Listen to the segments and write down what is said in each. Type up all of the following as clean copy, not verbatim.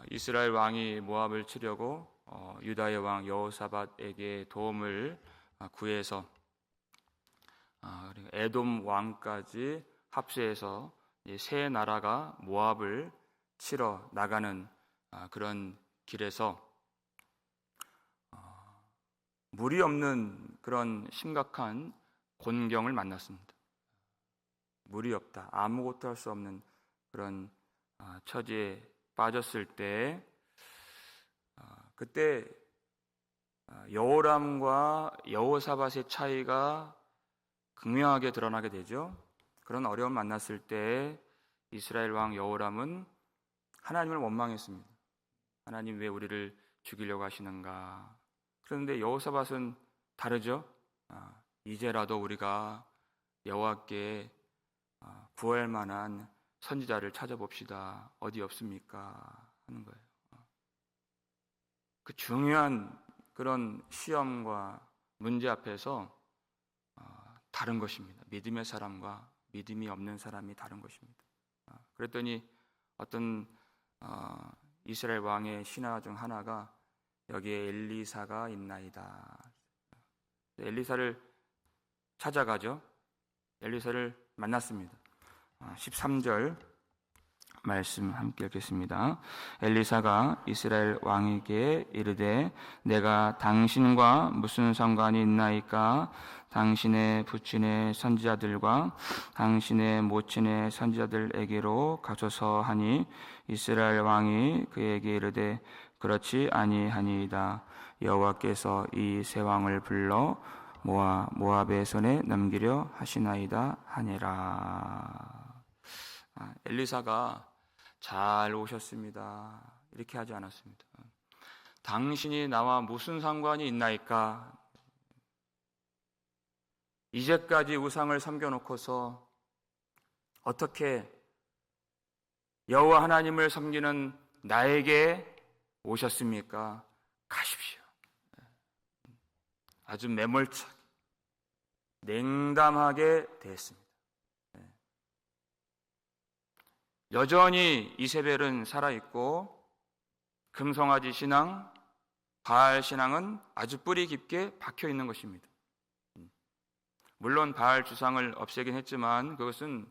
이스라엘 왕이 모압을 치려고 유다의 왕 여호사밧에게 도움을 구해서 에돔 왕까지 합세해서 세 나라가 모압을 치러 나가는 그런 길에서 물이 없는 그런 심각한 곤경을 만났습니다. 물이 없다, 아무것도 할 수 없는 그런 처지에 빠졌을 때 그때 여호람과 여호사밧의 차이가 극명하게 드러나게 되죠. 그런 어려움 만났을 때 이스라엘 왕 여호람은 하나님을 원망했습니다. 하나님 왜 우리를 죽이려고 하시는가? 그런데 여호사밧은 다르죠. 이제라도 우리가 여호와께 구할 만한 선지자를 찾아봅시다. 어디 없습니까? 하는 거예요. 그 중요한 그런 시험과 문제 앞에서 다른 것입니다. 믿음의 사람과 믿음이 없는 사람이 다른 것입니다. 그랬더니 어떤 이스라엘 왕의 신하 중 하나가 여기에 엘리사가 있나이다. 엘리사를 찾아가죠. 엘리사를 만났습니다. 13절 말씀 함께 읽겠습니다. 엘리사가 이스라엘 왕에게 이르되 내가 당신과 무슨 상관이 있나이까? 당신의 부친의 선지자들과 당신의 모친의 선지자들에게로 가소서 하니 이스라엘 왕이 그에게 이르되 그렇지 아니하니이다. 여호와께서 이 세 왕을 불러 모압의 손에 넘기려 하시나이다 하니라. 엘리사가 잘 오셨습니다. 이렇게 하지 않았습니다. 당신이 나와 무슨 상관이 있나이까? 이제까지 우상을 섬겨놓고서 어떻게 여호와 하나님을 섬기는 나에게 오셨습니까? 가십시오. 아주 매몰차게 냉담하게 대했습니다. 여전히 이세벨은 살아있고 금송아지 신앙, 바알 신앙은 아주 뿌리 깊게 박혀있는 것입니다. 물론 바알 주상을 없애긴 했지만 그것은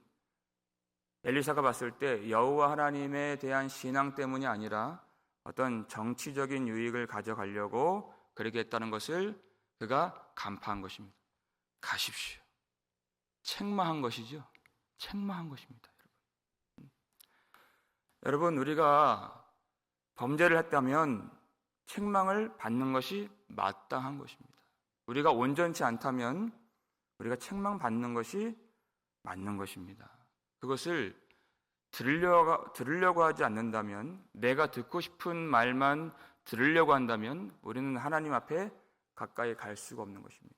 엘리사가 봤을 때 여호와 하나님에 대한 신앙 때문이 아니라 어떤 정치적인 유익을 가져가려고 그렇게 했다는 것을 그가 간파한 것입니다. 가십시오. 책망한 것이죠. 책망한 것입니다. 여러분, 우리가 범죄를 했다면 책망을 받는 것이 마땅한 것입니다. 우리가 온전치 않다면 우리가 책망받는 것이 맞는 것입니다. 그것을 들으려고 하지 않는다면, 내가 듣고 싶은 말만 들으려고 한다면 우리는 하나님 앞에 가까이 갈 수가 없는 것입니다.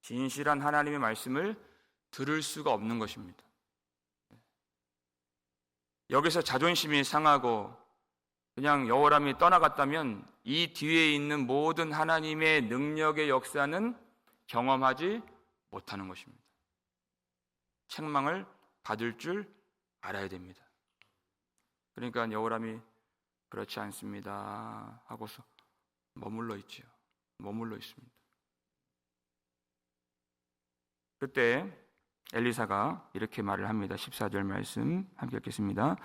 진실한 하나님의 말씀을 들을 수가 없는 것입니다. 여기서 자존심이 상하고 그냥 여호람이 떠나갔다면 이 뒤에 있는 모든 하나님의 능력의 역사는 경험하지 못하는 것입니다. 책망을 받을 줄 알아야 됩니다. 그러니까 여호람이 그렇지 않습니다 하고서 머물러 있지요. 머물러 있습니다. 그때 엘리사가 이렇게 말을 합니다. 14절 말씀 함께 읽겠습니다.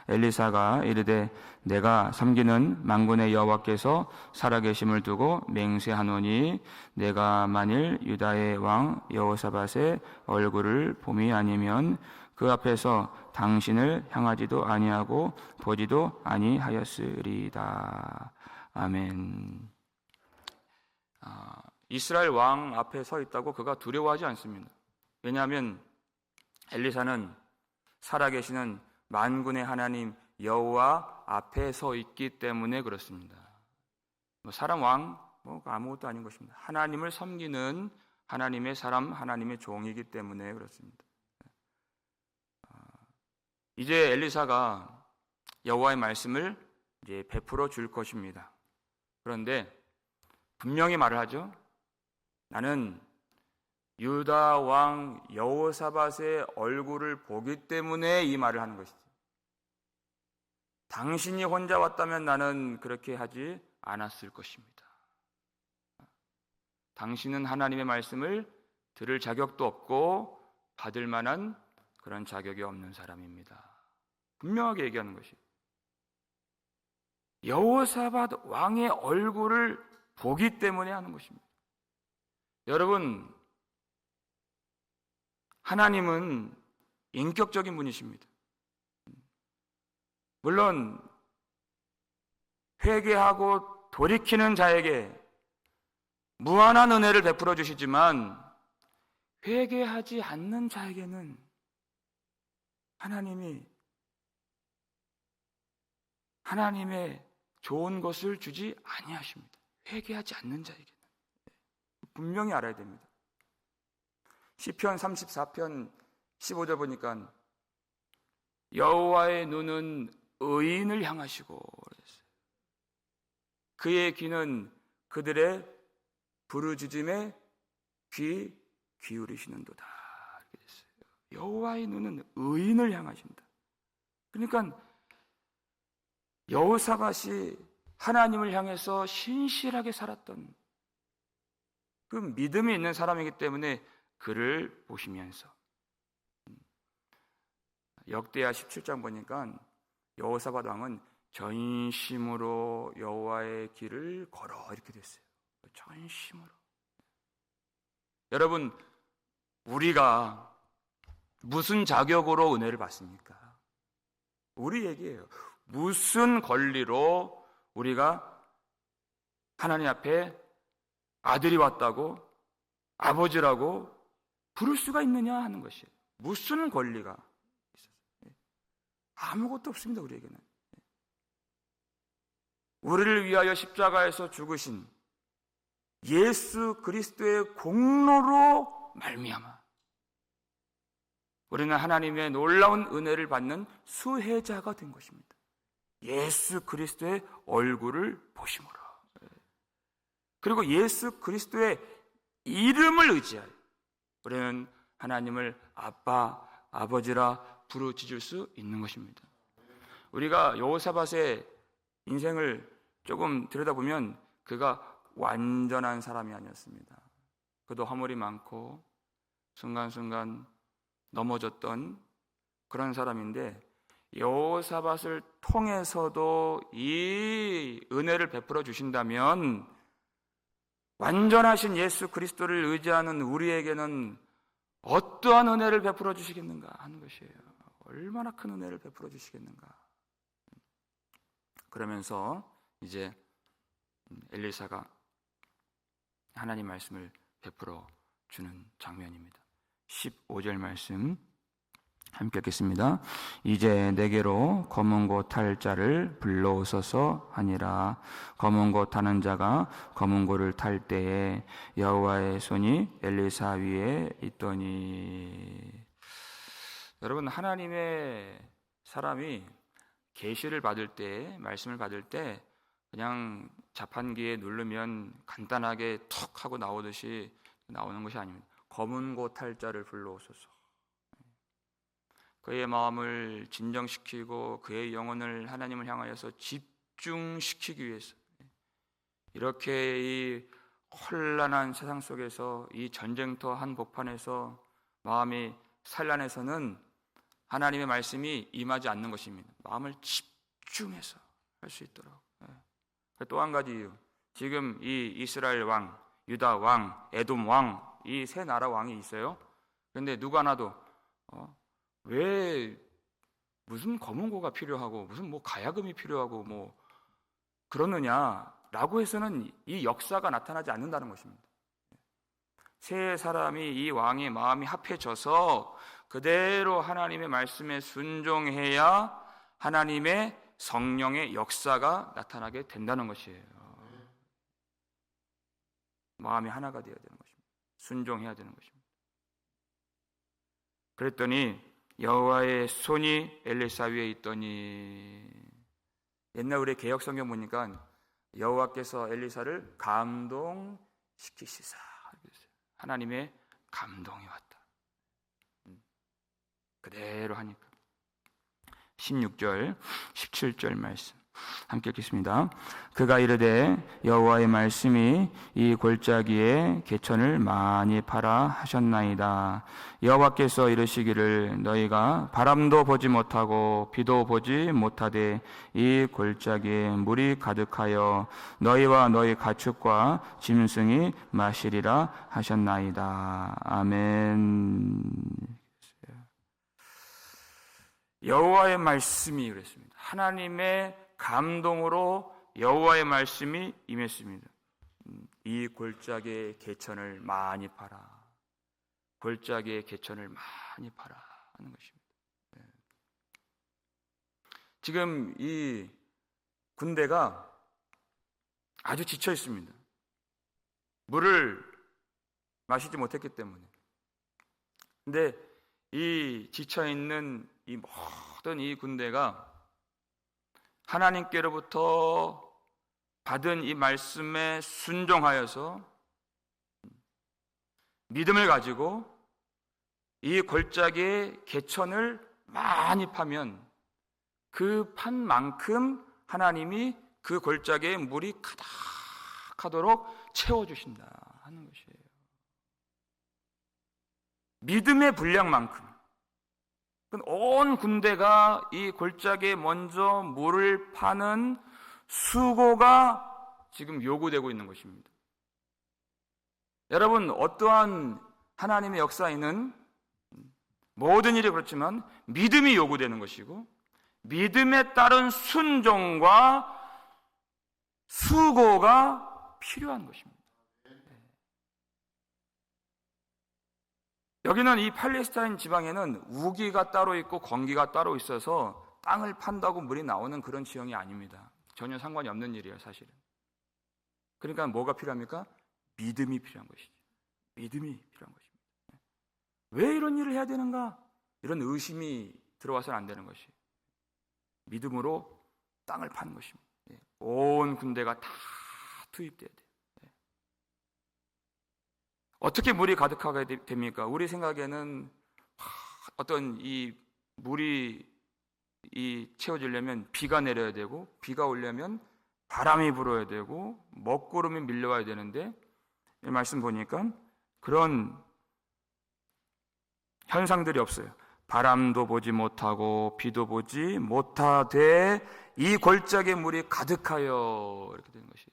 엘리사가 이르되 내가 섬기는 만군의 여호와께서 살아계심을 두고 맹세하노니 내가 만일 유다의 왕 여호사밧의 얼굴을 봄이 아니면 그 앞에서 당신을 향하지도 아니하고 보지도 아니하였으리이다. 아멘. 이스라엘 왕 앞에 서 있다고 그가 두려워하지 않습니다. 왜냐하면 엘리사는 살아계시는 만군의 하나님 여호와 앞에 서 있기 때문에 그렇습니다. 사람 왕 아무것도 아닌 것입니다. 하나님을 섬기는 하나님의 사람, 하나님의 종이기 때문에 그렇습니다. 이제 엘리사가 여호와의 말씀을 이제 베풀어 줄 것입니다. 그런데 분명히 말을 하죠. 나는 유다 왕 여호사밧의 얼굴을 보기 때문에 이 말을 하는 것이지. 당신이 혼자 왔다면 나는 그렇게 하지 않았을 것입니다. 당신은 하나님의 말씀을 들을 자격도 없고 받을 만한 그런 자격이 없는 사람입니다. 분명하게 얘기하는 것이 여호사밧 왕의 얼굴을 보기 때문에 하는 것입니다. 여러분, 하나님은 인격적인 분이십니다. 물론 회개하고 돌이키는 자에게 무한한 은혜를 베풀어 주시지만 회개하지 않는 자에게는 하나님이 하나님의 좋은 것을 주지 아니하십니다. 회개하지 않는 자에게는 분명히 알아야 됩니다. 시편 34편 15절 보니까 여호와의 눈은 의인을 향하시고 그랬어요. 그의 귀는 그들의 부르짖음에 귀 기울이시는도다. 여호와의 눈은 의인을 향하신다. 그러니까 여호사밧이 하나님을 향해서 신실하게 살았던 그 믿음이 있는 사람이기 때문에 그를 보시면서 역대하 17장 보니까 여호사밧 왕은 전심으로 여호와의 길을 걸어 이렇게 됐어요. 전심으로. 여러분, 우리가 무슨 자격으로 은혜를 받습니까? 우리 얘기예요. 무슨 권리로 우리가 하나님 앞에 아들이 왔다고 아버지라고 부를 수가 있느냐 하는 것이에요. 무슨 권리가 있었어요? 아무것도 없습니다. 우리에게는. 우리를 위하여 십자가에서 죽으신 예수 그리스도의 공로로 말미암아 우리는 하나님의 놀라운 은혜를 받는 수혜자가 된 것입니다. 예수 그리스도의 얼굴을 보심으로. 그리고 예수 그리스도의 이름을 의지하여 우리는 하나님을 아빠, 아버지라 부르짖을 수 있는 것입니다. 우리가 여호사밧의 인생을 조금 들여다보면 그가 완전한 사람이 아니었습니다. 그도 허물이 많고 순간순간 넘어졌던 그런 사람인데 여호사밧을 통해서도 이 은혜를 베풀어 주신다면 완전하신 예수 그리스도를 의지하는 우리에게는 어떠한 은혜를 베풀어 주시겠는가 하는 것이에요. 얼마나 큰 은혜를 베풀어 주시겠는가. 그러면서 이제 엘리사가 하나님 말씀을 베풀어 주는 장면입니다. 15절 말씀 함께 읽겠습니다. 이제 내게로 검은 고 탈 자를 불러오소서 하니라. 검은 고 타는 자가 검은 고를 탈 때에 여호와의 손이 엘리사 위에 있더니. 여러분, 하나님의 사람이 계시를 받을 때, 말씀을 받을 때 그냥 자판기에 누르면 간단하게 툭 하고 나오듯이 나오는 것이 아닙니다. 검은 고 탈 자를 불러오소서. 그의 마음을 진정시키고 그의 영혼을 하나님을 향하여서 집중시키기 위해서 이렇게 이 혼란한 세상 속에서 이 전쟁터 한복판에서 마음이 산란해서는 하나님의 말씀이 임하지 않는 것입니다. 마음을 집중해서 할 수 있도록. 또 한 가지 이유. 지금 이 이스라엘 왕, 유다 왕, 에돔 왕, 이 세 나라 왕이 있어요. 그런데 누구 하나도 왜 무슨 검은고가 필요하고 무슨 뭐 가야금이 필요하고 뭐 그러느냐라고 해서는 이 역사가 나타나지 않는다는 것입니다. 세 사람이 이 왕의 마음이 합해져서 그대로 하나님의 말씀에 순종해야 하나님의 성령의 역사가 나타나게 된다는 것이에요. 마음이 하나가 되어야 되는 것입니다. 순종해야 되는 것입니다. 그랬더니 여호와의 손이 엘리사 위에 있더니. 옛날 우리 개역 성경 보니까 여호와께서 엘리사를 감동시키시사. 하나님의 감동이 왔다. 그대로 하니까. 16절, 17절 말씀 함께 읽겠습니다. 그가 이르되 여호와의 말씀이 이 골짜기에 개천을 많이 파라 하셨나이다. 여호와께서 이르시기를 너희가 바람도 보지 못하고 비도 보지 못하되 이 골짜기에 물이 가득하여 너희와 너희 가축과 짐승이 마시리라 하셨나이다. 아멘. 여호와의 말씀이 그랬습니다. 하나님의 감동으로 여호와의 말씀이 임했습니다. 이 골짜기의 개천을 많이 파라. 골짜기의 개천을 많이 파라 하는 것입니다. 지금 이 군대가 아주 지쳐 있습니다. 물을 마시지 못했기 때문에. 근데 이 지쳐 있는 이 모든 이 군대가 하나님께로부터 받은 이 말씀에 순종하여서 믿음을 가지고 이 골짜기의 개천을 많이 파면 그 판 만큼 하나님이 그 골짜기에 물이 가득하도록 채워주신다 하는 것이에요. 믿음의 분량만큼 온 군대가 이 골짜기에 먼저 물을 파는 수고가 지금 요구되고 있는 것입니다. 여러분, 어떠한 하나님의 역사에는 모든 일이 그렇지만 믿음이 요구되는 것이고 믿음에 따른 순종과 수고가 필요한 것입니다. 여기는 이 팔레스타인 지방에는 우기가 따로 있고 건기가 따로 있어서 땅을 판다고 물이 나오는 그런 지형이 아닙니다. 전혀 상관이 없는 일이에요, 사실은. 그러니까 뭐가 필요합니까? 믿음이 필요한 것이죠. 믿음이 필요한 것입니다. 왜 이런 일을 해야 되는가? 이런 의심이 들어와서는 안 되는 것이에요. 믿음으로 땅을 파는 것입니다. 온 군대가 다 투입돼야 돼요. 어떻게 물이 가득하게 됩니까? 우리 생각에는 어떤 이 물이 채워지려면 비가 내려야 되고 비가 오려면 바람이 불어야 되고 먹구름이 밀려와야 되는데 이 말씀 보니까 그런 현상들이 없어요. 바람도 보지 못하고 비도 보지 못하되 이 골짜기에 물이 가득하여 이렇게 되는 것이.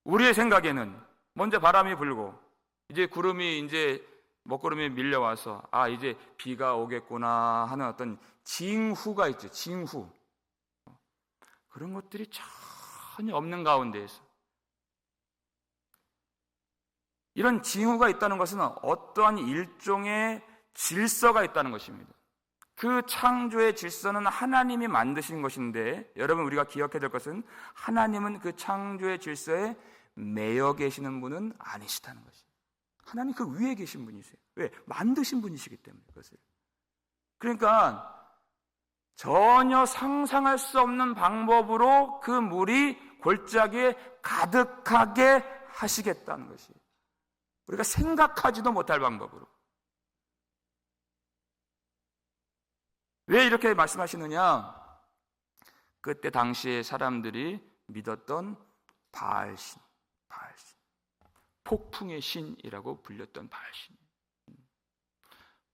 우리의 생각에는 먼저 바람이 불고 이제 구름이 이제 먹구름이 밀려와서 이제 비가 오겠구나 하는 어떤 징후가 있죠. 징후. 그런 것들이 전혀 없는 가운데에서 이런 징후가 있다는 것은 어떠한 일종의 질서가 있다는 것입니다. 그 창조의 질서는 하나님이 만드신 것인데 여러분 우리가 기억해야 될 것은 하나님은 그 창조의 질서에 매여 계시는 분은 아니시다는 것입니다. 하나님 그 위에 계신 분이세요. 왜? 만드신 분이시기 때문에 그것을. 그러니까 전혀 상상할 수 없는 방법으로 그 물이 골짜기에 가득하게 하시겠다는 것이. 우리가 생각하지도 못할 방법으로. 왜 이렇게 말씀하시느냐? 그때 당시에 사람들이 믿었던 바알신. 폭풍의 신이라고 불렸던 바알신.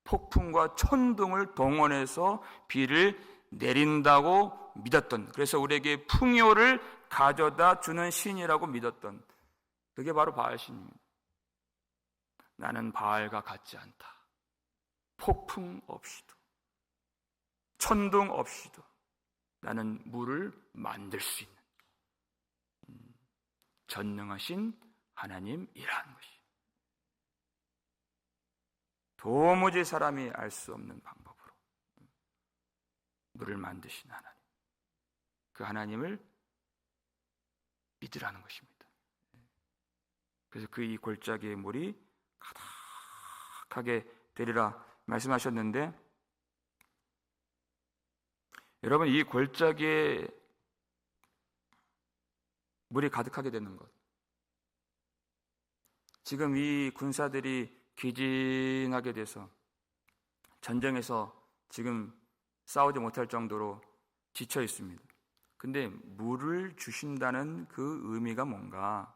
폭풍과 천둥을 동원해서 비를 내린다고 믿었던, 그래서 우리에게 풍요를 가져다 주는 신이라고 믿었던, 그게 바로 바알신입니다. 나는 바알과 같지 않다. 폭풍 없이도 천둥 없이도 나는 물을 만들 수 있는 전능하신 하나님이라는 것이. 도무지 사람이 알 수 없는 방법으로 물을 만드신 하나님, 그 하나님을 믿으라는 것입니다. 그래서 그 이 골짜기의 물이 가득하게 되리라 말씀하셨는데, 여러분 이 골짜기에 물이 가득하게 되는 것, 지금 이 군사들이 기진하게 돼서 전쟁에서 지금 싸우지 못할 정도로 지쳐 있습니다. 근데 물을 주신다는 그 의미가 뭔가?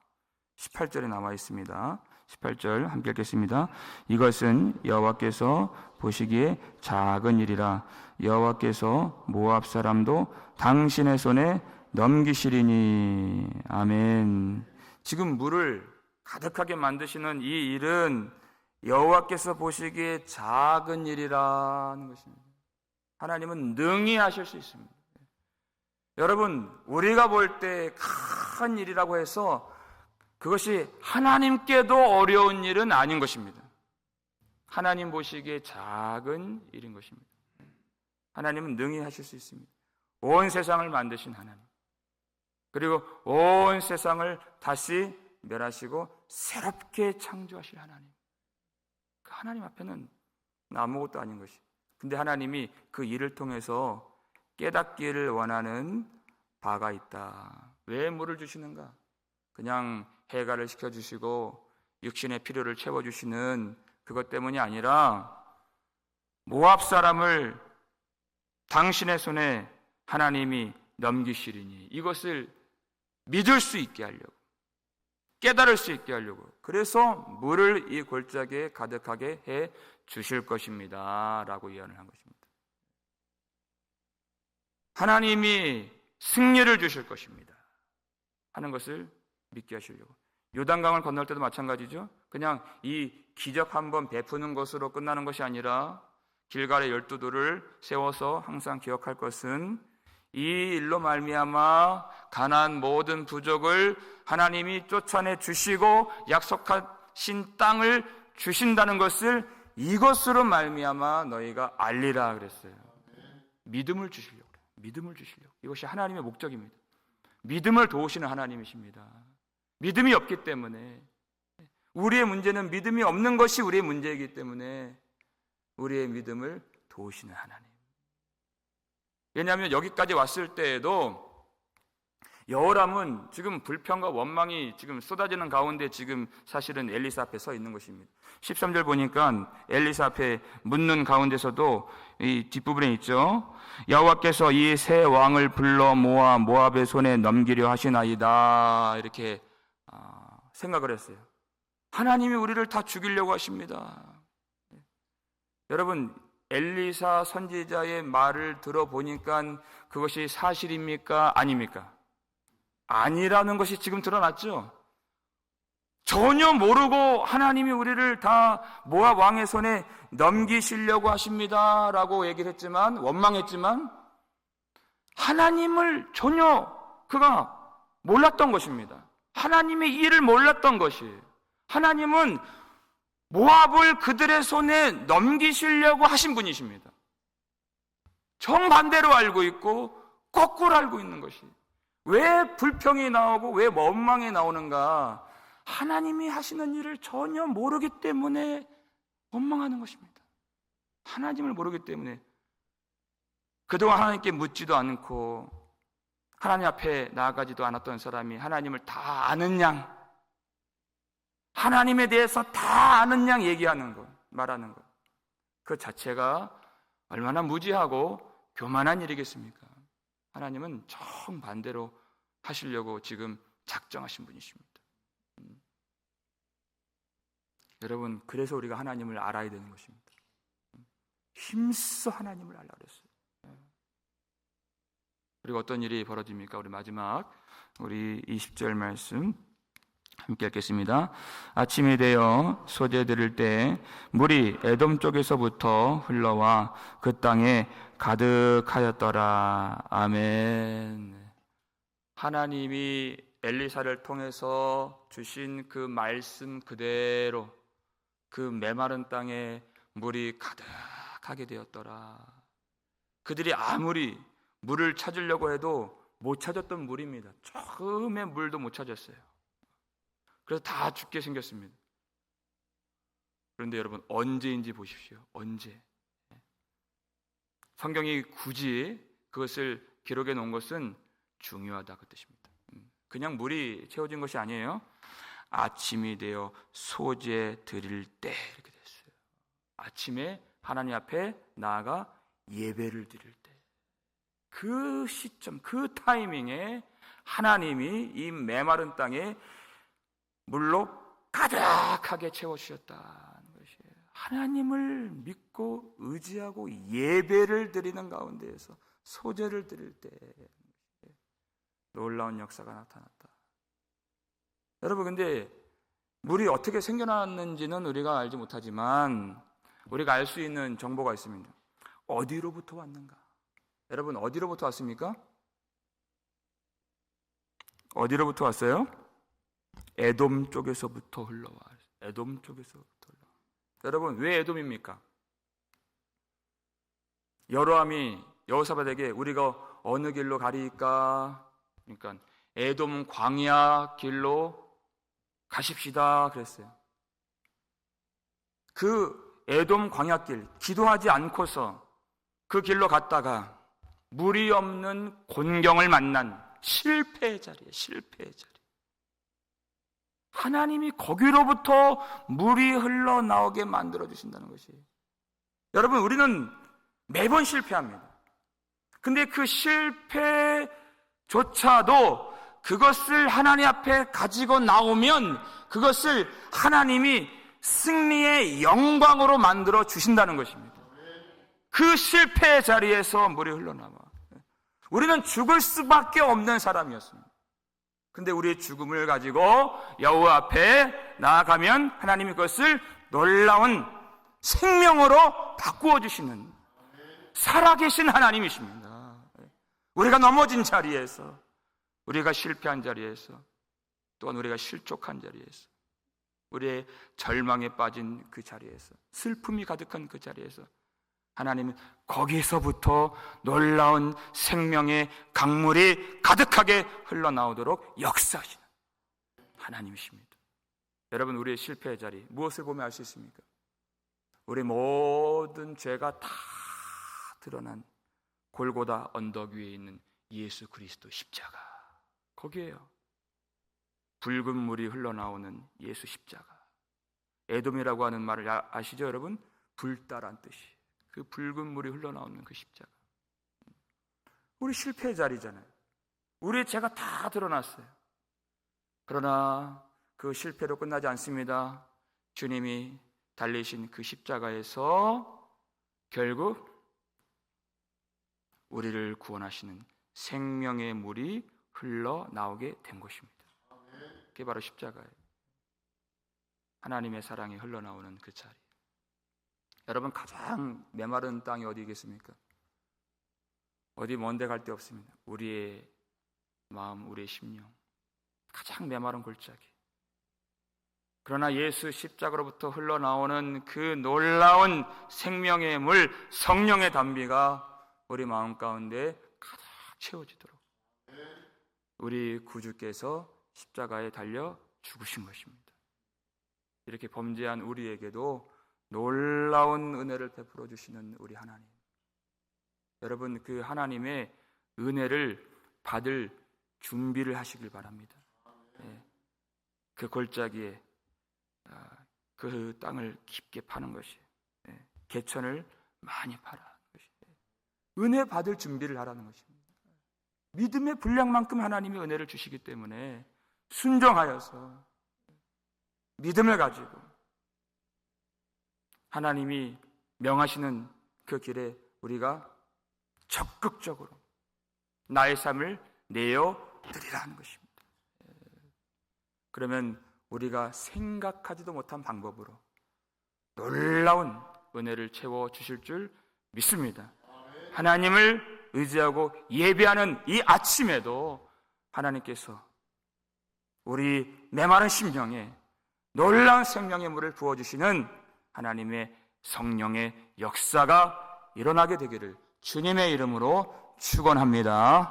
18절에 나와 있습니다. 18절 함께 읽겠습니다. 이것은 여호와께서 보시기에 작은 일이라. 여호와께서 모압 사람도 당신의 손에 넘기시리니. 아멘. 지금 물을 가득하게 만드시는 이 일은 여호와께서 보시기에 작은 일이라는 것입니다. 하나님은 능히 하실 수 있습니다. 여러분, 우리가 볼 때 큰 일이라고 해서 그것이 하나님께도 어려운 일은 아닌 것입니다. 하나님 보시기에 작은 일인 것입니다. 하나님은 능히 하실 수 있습니다. 온 세상을 만드신 하나님, 그리고 온 세상을 다시 멸하시고 새롭게 창조하실 하나님, 그 하나님 앞에는 아무것도 아닌 것이. 근데 하나님이 그 일을 통해서 깨닫기를 원하는 바가 있다. 왜 물을 주시는가? 그냥 해갈을 시켜주시고 육신의 필요를 채워주시는 그것 때문이 아니라 모압 사람을 당신의 손에 하나님이 넘기시리니, 이것을 믿을 수 있게 하려고, 깨달을 수 있게 하려고, 그래서 물을 이 골짜기에 가득하게 해 주실 것입니다 라고 예언을 한 것입니다. 하나님이 승리를 주실 것입니다 하는 것을 믿게 하시려고. 요단강을 건널 때도 마찬가지죠. 그냥 이 기적 한번 베푸는 것으로 끝나는 것이 아니라 길갈의 12돌을 세워서 항상 기억할 것은 이 일로 말미암아 가나안 모든 부족을 하나님이 쫓아내 주시고 약속하신 땅을 주신다는 것을 이것으로 말미암아 너희가 알리라 그랬어요. 믿음을 주시려고. 믿음을 주시려고. 이것이 하나님의 목적입니다. 믿음을 도우시는 하나님이십니다. 믿음이 없기 때문에, 우리의 문제는 믿음이 없는 것이 우리의 문제이기 때문에 우리의 믿음을 도우시는 하나님. 왜냐하면 여기까지 왔을 때에도 여호람은 지금 불평과 원망이 지금 쏟아지는 가운데 지금 사실은 엘리사 앞에 서 있는 것입니다. 13절 보니까 엘리사 앞에 묻는 가운데서도 이 뒷부분에 있죠. 여호와께서 이 세 왕을 불러 모아 모압의 손에 넘기려 하시나이다, 이렇게 생각을 했어요. 하나님이 우리를 다 죽이려고 하십니다. 여러분, 엘리사 선지자의 말을 들어보니까 그것이 사실입니까? 아닙니까? 아니라는 것이 지금 드러났죠. 전혀 모르고 하나님이 우리를 다 모압 왕의 손에 넘기시려고 하십니다 라고 얘기를 했지만, 원망했지만 하나님을 전혀 그가 몰랐던 것입니다. 하나님의 일을 몰랐던 것이. 하나님은 모압을 그들의 손에 넘기시려고 하신 분이십니다. 정반대로 알고 있고 거꾸로 알고 있는 것이. 왜 불평이 나오고 왜 원망이 나오는가? 하나님이 하시는 일을 전혀 모르기 때문에 원망하는 것입니다. 하나님을 모르기 때문에. 그동안 하나님께 묻지도 않고 하나님 앞에 나아가지도 않았던 사람이 하나님을 다 아는 양, 하나님에 대해서 다 아는 양 얘기하는 것, 말하는 것, 그 자체가 얼마나 무지하고 교만한 일이겠습니까? 하나님은 정반대로 하시려고 지금 작정하신 분이십니다. 여러분, 그래서 우리가 하나님을 알아야 되는 것입니다. 힘써 하나님을 알라 그랬어요. 그리고 어떤 일이 벌어집니까? 우리 마지막 우리 20절 말씀 함께 읽겠습니다. 아침이 되어 소재 들을 때 물이 에돔 쪽에서부터 흘러와 그 땅에 가득하였더라. 아멘. 하나님이 엘리사를 통해서 주신 그 말씀 그대로 그 메마른 땅에 물이 가득하게 되었더라. 그들이 아무리 물을 찾으려고 해도 못 찾았던 물입니다. 처음에 물도 못 찾았어요. 그래서 다 죽게 생겼습니다. 그런데 여러분, 언제인지 보십시오. 언제. 성경이 굳이 그것을 기록해 놓은 것은 중요하다 그 뜻입니다. 그냥 물이 채워진 것이 아니에요. 아침이 되어 소재 드릴 때 이렇게 됐어요. 아침에 하나님 앞에 나아가 예배를 드릴 때, 그 시점, 그 타이밍에 하나님이 이 메마른 땅에 물로 가득하게 채워주셨다는 것이에요. 하나님을 믿고 의지하고 예배를 드리는 가운데에서 소제를 드릴 때 놀라운 역사가 나타났다. 여러분, 근데 물이 어떻게 생겨났는지는 우리가 알지 못하지만 우리가 알 수 있는 정보가 있습니다. 어디로부터 왔는가? 여러분, 어디로부터 왔습니까? 어디로부터 왔어요? 에돔 쪽에서부터 흘러와. 에돔 쪽에서부터 흘러와. 여러분, 왜 에돔입니까? 여로함이 여호사밧에게 우리가 어느 길로 가리까? 그러니까 에돔 광야 길로 가십시다 그랬어요. 그 에돔 광야길, 기도하지 않고서 그 길로 갔다가 물이 없는 곤경을 만난 실패의 자리예요. 실패의 자리. 하나님이 거기로부터 물이 흘러나오게 만들어주신다는 것이에요. 여러분, 우리는 매번 실패합니다. 근데 그 실패조차도 그것을 하나님 앞에 가지고 나오면 그것을 하나님이 승리의 영광으로 만들어 주신다는 것입니다. 그 실패의 자리에서 물이 흘러나와. 우리는 죽을 수밖에 없는 사람이었습니다. 근데 우리의 죽음을 가지고 여호와 앞에 나아가면 하나님이 그것을 놀라운 생명으로 바꾸어 주시는 살아계신 하나님이십니다. 우리가 넘어진 자리에서, 우리가 실패한 자리에서, 또한 우리가 실족한 자리에서, 우리의 절망에 빠진 그 자리에서, 슬픔이 가득한 그 자리에서 하나님은 거기서부터 놀라운 생명의 강물이 가득하게 흘러나오도록 역사하시는 하나님이십니다. 여러분, 우리의 실패의 자리, 무엇을 보면 알 수 있습니까? 우리 모든 죄가 다 드러난 골고다 언덕 위에 있는 예수 그리스도 십자가, 거기에요. 붉은 물이 흘러나오는 예수 십자가. 에돔이라고 하는 말을 아시죠, 여러분? 불따란 뜻이. 그 붉은 물이 흘러나오는 그 십자가. 우리 실패의 자리잖아요. 우리의 죄가 다 드러났어요. 그러나 그 실패로 끝나지 않습니다. 주님이 달리신 그 십자가에서 결국 우리를 구원하시는 생명의 물이 흘러나오게 된 것입니다. 그게 바로 십자가예요. 하나님의 사랑이 흘러나오는 그 자리. 여러분, 가장 메마른 땅이 어디겠습니까? 어디 먼데 갈 데 없습니다. 우리의 마음, 우리의 심령, 가장 메마른 골짜기. 그러나 예수 십자가로부터 흘러나오는 그 놀라운 생명의 물, 성령의 담비가 우리 마음 가운데 가득 채워지도록 우리 구주께서 십자가에 달려 죽으신 것입니다. 이렇게 범죄한 우리에게도 놀라운 은혜를 베풀어 주시는 우리 하나님. 여러분, 그 하나님의 은혜를 받을 준비를 하시길 바랍니다. 그 골짜기에 그 땅을 깊게 파는 것이, 개천을 많이 파라는 것이, 은혜 받을 준비를 하라는 것입니다. 믿음의 분량만큼 하나님이 은혜를 주시기 때문에 순종하여서 믿음을 가지고 하나님이 명하시는 그 길에 우리가 적극적으로 나의 삶을 내어드리라는 것입니다. 그러면 우리가 생각하지도 못한 방법으로 놀라운 은혜를 채워주실 줄 믿습니다. 하나님을 의지하고 예배하는 이 아침에도 하나님께서 우리 메마른 심령에 놀라운 생명의 물을 부어주시는 하나님의 성령의 역사가 일어나게 되기를 주님의 이름으로 축원합니다.